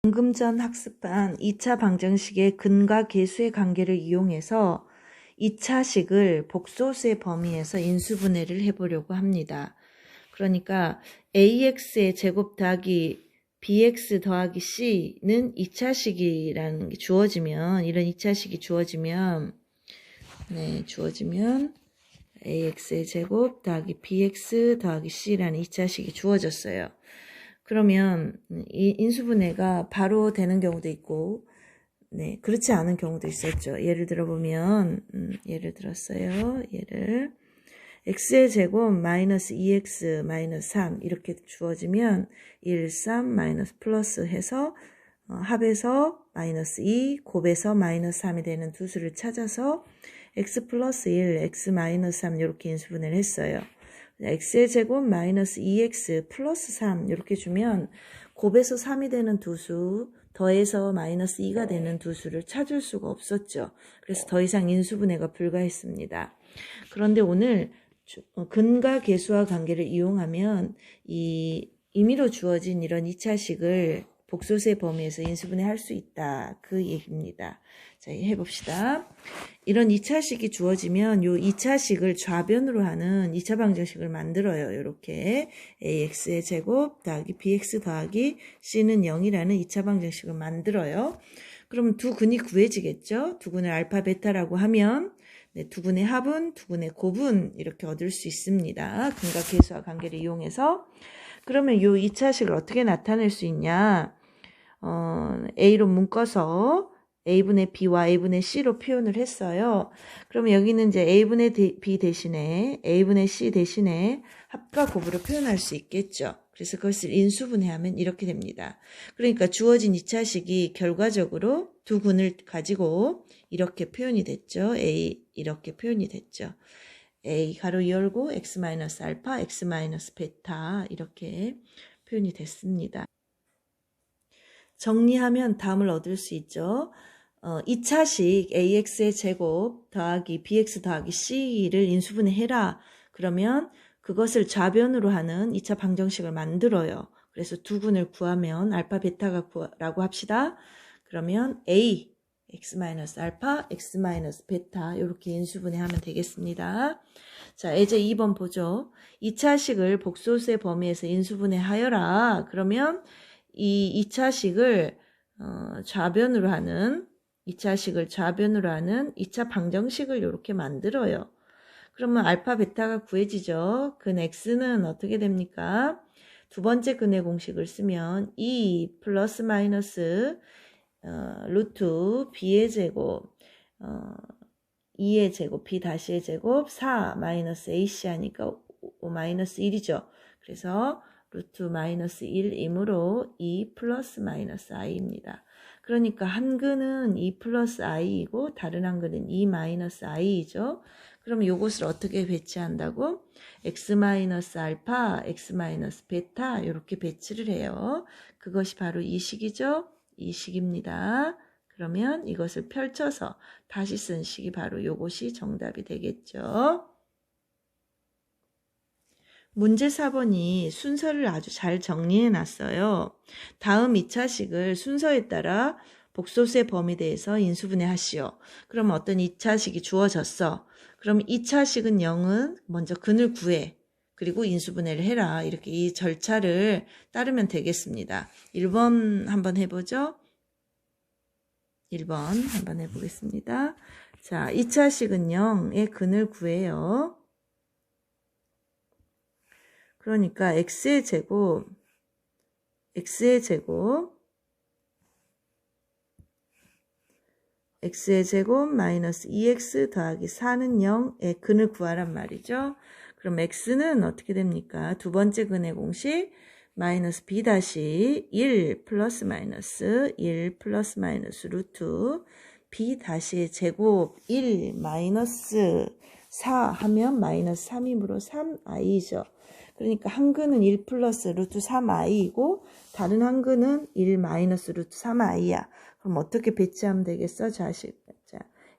방금 전 학습한 2차 방정식의 근과 계수의 관계를 이용해서 2차식을 복소수의 범위에서 인수분해를 해보려고 합니다. 그러니까 ax의 제곱 더하기 bx 더하기 c는 2차식이라는 게 주어지면, 이런 2차식이 주어지면 ax의 제곱 더하기 bx 더하기 c라는 2차식이 주어졌어요. 그러면 이 인수분해가 바로 되는 경우도 있고, 그렇지 않은 경우도 있었죠. 예를 들어보면, 예를 들었어요. x의 제곱 마이너스 2x 마이너스 3 이렇게 주어지면 1, 3 마이너스 플러스 해서 합에서 마이너스 2, 곱해서 마이너스 3이 되는 두 수를 찾아서 x 플러스 1, x 마이너스 3 이렇게 인수분해를 했어요. x의 제곱 마이너스 2x 플러스 3 이렇게 주면 곱해서 3이 되는 두 수 더해서 마이너스 2가 되는 두 수를 찾을 수가 없었죠. 그래서 더 이상 인수분해가 불가했습니다. 그런데 오늘 근과 계수와 관계를 이용하면 이 임의로 주어진 이런 2차식을 복소수의 범위에서 인수분해 할 수 있다. 그 얘기입니다. 자, 해봅시다. 이런 2차식이 주어지면 요 2차식을 좌변으로 하는 2차 방정식을 만들어요. 이렇게 ax의 제곱 더하기 bx 더하기 c는 0이라는 2차 방정식을 만들어요. 그러면 두 근이 구해지겠죠? 두 근을 알파 베타라고 하면 두 근의 합은 두 근의 곱은 이렇게 얻을 수 있습니다. 근과 계수와 관계를 이용해서. 그러면 요 2차식을 어떻게 나타낼 수 있냐? A로 묶어서 A분의 B와 A분의 C로 표현을 했어요. 그러면 여기는 이제 A분의 B 대신에 A분의 C 대신에 합과 곱으로 표현할 수 있겠죠. 그래서 그것을 인수분해하면 이렇게 됩니다. 그러니까 주어진 2차식이 결과적으로 두 근을 가지고 이렇게 표현이 됐죠. A 이렇게 표현이 됐죠. A 가로 열고 x 마이너스 알파, x 마이너스 베타 이렇게 표현이 됐습니다. 정리하면 다음을 얻을 수 있죠. 2차식 ax의 제곱 더하기 bx 더하기 c를 인수분해해라. 그러면 그것을 좌변으로 하는 2차 방정식을 만들어요. 그래서 두 근을 구하면 알파 베타가 라고 합시다. 그러면 a x 마이너스 알파, x 마이너스 베타 이렇게 인수분해하면 되겠습니다. 자, 이제 2번 보죠. 2차식을 복소수의 범위에서 인수분해하여라. 그러면 이 2차식을 좌변으로 하는 2차 방정식을 이렇게 만들어요. 그러면 알파 베타가 구해지죠. 근 x는 어떻게 됩니까? 두 번째 근의 공식을 쓰면 2 플러스 마이너스 루트 b의 제곱 2의 제곱 b 다시의 제곱 4 마이너스 ac 하니까 마이너스 1이죠. 그래서 루트 마이너스 1이므로 2 플러스 마이너스 i입니다. 그러니까 한 근은 2 플러스 i이고 다른 한 근은 2 마이너스 i이죠. 그럼 이것을 어떻게 배치한다고? x 마이너스 알파, x 마이너스 베타 이렇게 배치를 해요. 그것이 바로 이 식이죠. 이 식입니다. 그러면 이것을 펼쳐서 다시 쓴 식이 바로 이것이 정답이 되겠죠. 문제 4번이 순서를 아주 잘 정리해 놨어요. 다음 2차식을 순서에 따라 복소수의 범위에 대해서 인수분해 하시오. 그럼 어떤 2차식이 주어졌어. 그럼 2차식은 0은 먼저 근을 구해. 그리고 인수분해를 해라. 이렇게 이 절차를 따르면 되겠습니다. 1번 한번 해보죠. 1번 한번 해보겠습니다. 자, 2차식은 0의 근을 구해요. 그러니까 x의 제곱 마이너스 2x 더하기 4는 0의 근을 구하란 말이죠. 그럼 x는 어떻게 됩니까? 두 번째 근의 공식 마이너스 b 다시 1 플러스 마이너스 루트 b 다시의 제곱 1 마이너스 4 하면 마이너스 3이므로 3i죠. 그러니까 한 근은 1 플러스 루트 3i이고 다른 한 근은 1 마이너스 루트 3i야. 그럼 어떻게 배치하면 되겠어? 자,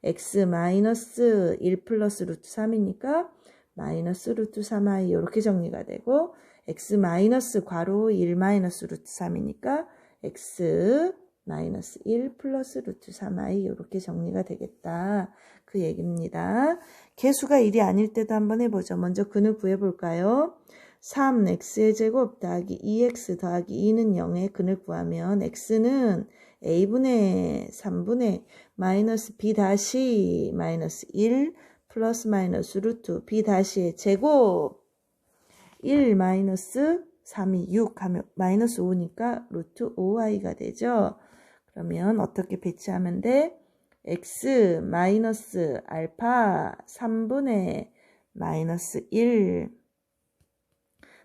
x 마이너스 1 플러스 루트 3이니까 마이너스 루트 3i 이렇게 정리가 되고 x 마이너스 괄호 1 마이너스 루트 3이니까 x 마이너스 1 플러스 루트 3i 이렇게 정리가 되겠다. 그 얘기입니다. 개수가 1이 아닐 때도 한번 해보죠. 먼저 근을 구해볼까요? 3x의 제곱 더하기 2x 더하기 2는 0의 근을 구하면 x는 a분의 3분의 마이너스 b 다시 마이너스 1 플러스 마이너스 루트 b 다시의 제곱 1 마이너스 3이 6 하면 마이너스 5니까 루트 5i가 되죠. 그러면 어떻게 배치하면 돼? x 마이너스 알파 3분의 마이너스 1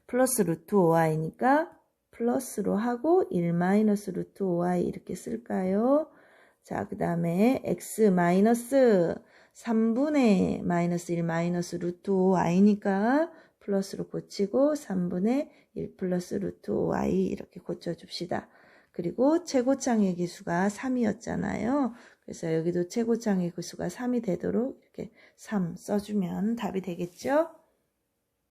플러스 루트 5i니까 플러스로 하고 1 마이너스 루트 5i 이렇게 쓸까요? 자, 그 다음에 x 마이너스 3분의 마이너스 1 마이너스 루트 5i니까 플러스로 고치고 3분의 1 플러스 루트 5i 이렇게 고쳐줍시다. 그리고 최고창의 기수가 3이었잖아요. 그래서 여기도 최고창의 기수가 3이 되도록 이렇게 3 써주면 답이 되겠죠?